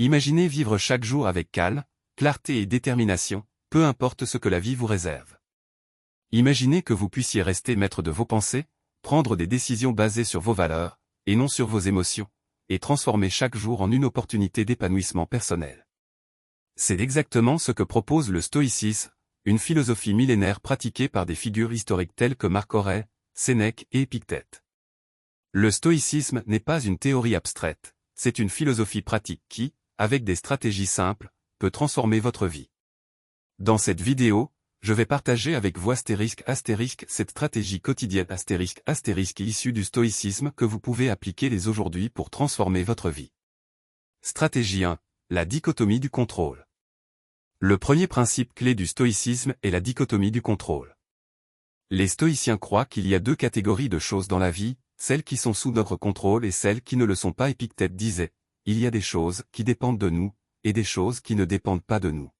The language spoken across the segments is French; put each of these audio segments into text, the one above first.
Imaginez vivre chaque jour avec calme, clarté et détermination, peu importe ce que la vie vous réserve. Imaginez que vous puissiez rester maître de vos pensées, prendre des décisions basées sur vos valeurs, et non sur vos émotions, et transformer chaque jour en une opportunité d'épanouissement personnel. C'est exactement ce que propose le stoïcisme, une philosophie millénaire pratiquée par des figures historiques telles que Marc Aurèle, Sénèque et Épictète. Le stoïcisme n'est pas une théorie abstraite, c'est une philosophie pratique qui, avec des stratégies simples, peut transformer votre vie. Dans cette vidéo, je vais partager avec vous cette stratégie quotidienne issue du stoïcisme que vous pouvez appliquer dès aujourd'hui pour transformer votre vie. Stratégie 1. La dichotomie du contrôle. Le premier principe clé du stoïcisme est la dichotomie du contrôle. Les stoïciens croient qu'il y a deux catégories de choses dans la vie, celles qui sont sous notre contrôle et celles qui ne le sont pas. Épictète disait, il y a des choses qui dépendent de nous, et des choses qui ne dépendent pas de nous.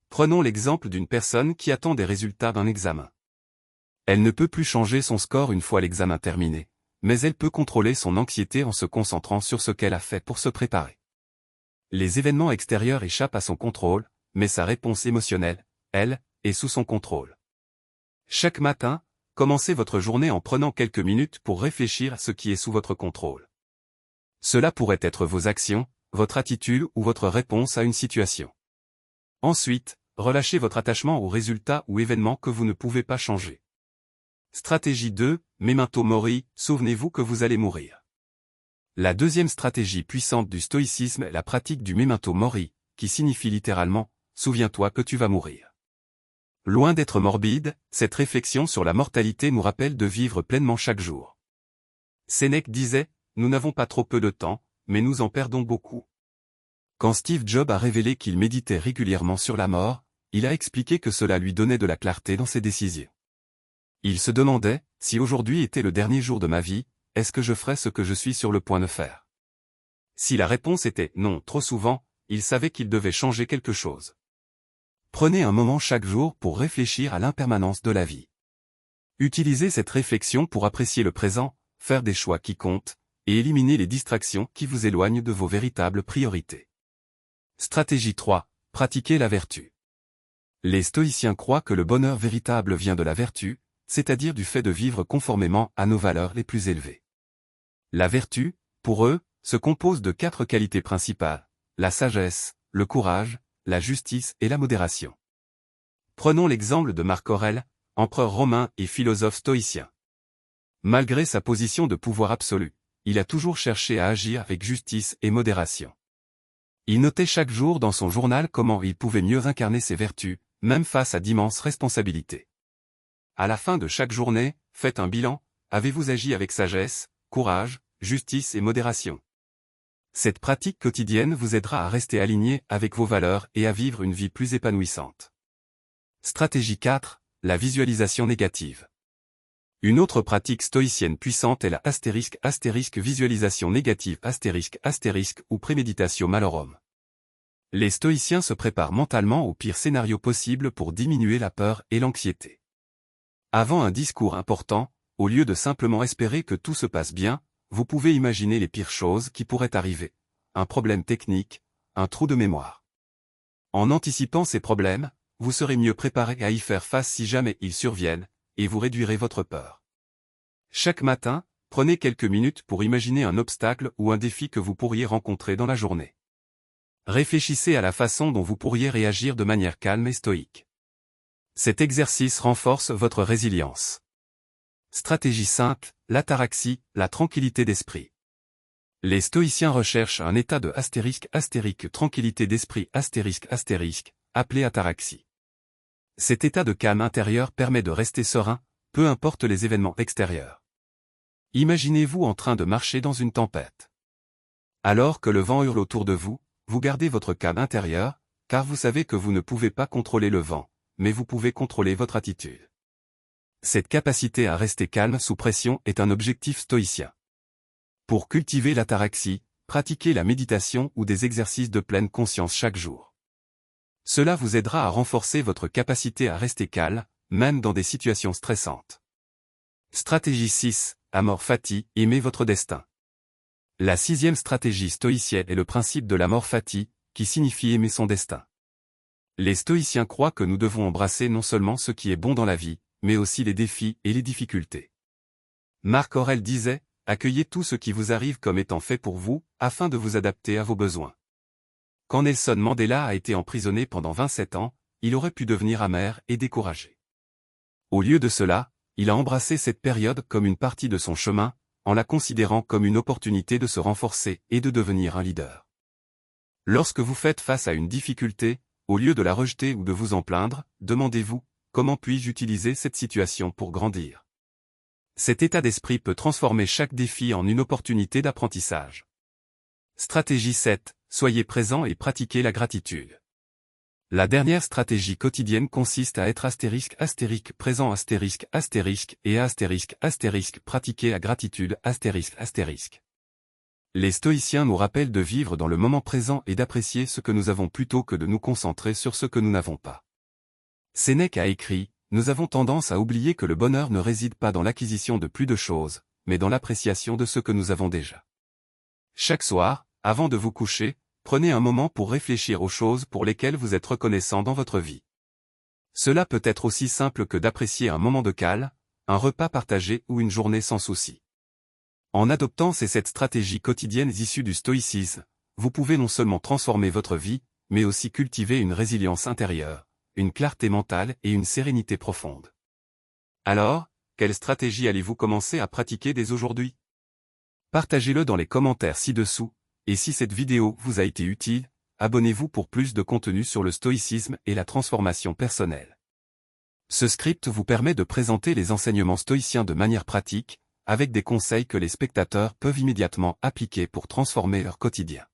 Prenons l'exemple d'une personne qui attend des résultats d'un examen. Elle ne peut plus changer son score une fois l'examen terminé, mais elle peut contrôler son anxiété en se concentrant sur ce qu'elle a fait pour se préparer. Les événements extérieurs échappent à son contrôle, mais sa réponse émotionnelle, elle, est sous son contrôle. Chaque matin, commencez votre journée en prenant quelques minutes pour réfléchir à ce qui est sous votre contrôle. Cela pourrait être vos actions, votre attitude ou votre réponse à une situation. Ensuite, relâchez votre attachement aux résultats ou événements que vous ne pouvez pas changer. Stratégie 2, Memento Mori, souvenez-vous que vous allez mourir. La deuxième stratégie puissante du stoïcisme est la pratique du Memento Mori, qui signifie littéralement « souviens-toi que tu vas mourir ». Loin d'être morbide, cette réflexion sur la mortalité nous rappelle de vivre pleinement chaque jour. Sénèque disait « Nous n'avons pas trop peu de temps, mais nous en perdons beaucoup ». Quand Steve Jobs a révélé qu'il méditait régulièrement sur la mort, il a expliqué que cela lui donnait de la clarté dans ses décisions. Il se demandait, si aujourd'hui était le dernier jour de ma vie, est-ce que je ferais ce que je suis sur le point de faire? Si la réponse était non trop souvent, il savait qu'il devait changer quelque chose. Prenez un moment chaque jour pour réfléchir à l'impermanence de la vie. Utilisez cette réflexion pour apprécier le présent, faire des choix qui comptent, et éliminer les distractions qui vous éloignent de vos véritables priorités. Stratégie 3. Pratiquer la vertu. Les stoïciens croient que le bonheur véritable vient de la vertu, c'est-à-dire du fait de vivre conformément à nos valeurs les plus élevées. La vertu, pour eux, se compose de 4 qualités principales, la sagesse, le courage, la justice et la modération. Prenons l'exemple de Marc Aurèle, empereur romain et philosophe stoïcien. Malgré sa position de pouvoir absolu, il a toujours cherché à agir avec justice et modération. Il notait chaque jour dans son journal comment il pouvait mieux incarner ses vertus, même face à d'immenses responsabilités. À la fin de chaque journée, faites un bilan, avez-vous agi avec sagesse, courage, justice et modération? Cette pratique quotidienne vous aidera à rester aligné avec vos valeurs et à vivre une vie plus épanouissante. Stratégie 4, la visualisation négative. Une autre pratique stoïcienne puissante est la visualisation négative ou préméditatio malorum. Les stoïciens se préparent mentalement au pire scénario possible pour diminuer la peur et l'anxiété. Avant un discours important, au lieu de simplement espérer que tout se passe bien, vous pouvez imaginer les pires choses qui pourraient arriver. Un problème technique, un trou de mémoire. En anticipant ces problèmes, vous serez mieux préparé à y faire face si jamais ils surviennent, et vous réduirez votre peur. Chaque matin, prenez quelques minutes pour imaginer un obstacle ou un défi que vous pourriez rencontrer dans la journée. Réfléchissez à la façon dont vous pourriez réagir de manière calme et stoïque. Cet exercice renforce votre résilience. Stratégie 5, l'ataraxie, la tranquillité d'esprit. Les stoïciens recherchent un état de tranquillité d'esprit appelé ataraxie. Cet état de calme intérieur permet de rester serein, peu importe les événements extérieurs. Imaginez-vous en train de marcher dans une tempête. Alors que le vent hurle autour de vous, vous gardez votre calme intérieur, car vous savez que vous ne pouvez pas contrôler le vent, mais vous pouvez contrôler votre attitude. Cette capacité à rester calme sous pression est un objectif stoïcien. Pour cultiver l'ataraxie, pratiquez la méditation ou des exercices de pleine conscience chaque jour. Cela vous aidera à renforcer votre capacité à rester calme, même dans des situations stressantes. Stratégie 6, Amor Fati, aimez votre destin. La 6e stratégie stoïcienne est le principe de l'amor fati, qui signifie aimer son destin. Les stoïciens croient que nous devons embrasser non seulement ce qui est bon dans la vie, mais aussi les défis et les difficultés. Marc Aurèle disait, « Accueillez tout ce qui vous arrive comme étant fait pour vous, afin de vous adapter à vos besoins. » Quand Nelson Mandela a été emprisonné pendant 27 ans, il aurait pu devenir amer et découragé. Au lieu de cela, il a embrassé cette période comme une partie de son chemin, en la considérant comme une opportunité de se renforcer et de devenir un leader. Lorsque vous faites face à une difficulté, au lieu de la rejeter ou de vous en plaindre, demandez-vous, comment puis-je utiliser cette situation pour grandir? Cet état d'esprit peut transformer chaque défi en une opportunité d'apprentissage. Stratégie 7. Soyez présent et pratiquez la gratitude. La dernière stratégie quotidienne consiste à être présent et pratiquer la gratitude Les stoïciens nous rappellent de vivre dans le moment présent et d'apprécier ce que nous avons plutôt que de nous concentrer sur ce que nous n'avons pas. Sénèque a écrit, « Nous avons tendance à oublier que le bonheur ne réside pas dans l'acquisition de plus de choses, mais dans l'appréciation de ce que nous avons déjà. » Chaque soir, avant de vous coucher, prenez un moment pour réfléchir aux choses pour lesquelles vous êtes reconnaissant dans votre vie. Cela peut être aussi simple que d'apprécier un moment de calme, un repas partagé ou une journée sans souci. En adoptant ces 7 stratégies quotidiennes issues du stoïcisme, vous pouvez non seulement transformer votre vie, mais aussi cultiver une résilience intérieure, une clarté mentale et une sérénité profonde. Alors, quelle stratégie allez-vous commencer à pratiquer dès aujourd'hui? Partagez-le dans les commentaires ci-dessous, et si cette vidéo vous a été utile, abonnez-vous pour plus de contenu sur le stoïcisme et la transformation personnelle. Ce script vous permet de présenter les enseignements stoïciens de manière pratique, avec des conseils que les spectateurs peuvent immédiatement appliquer pour transformer leur quotidien.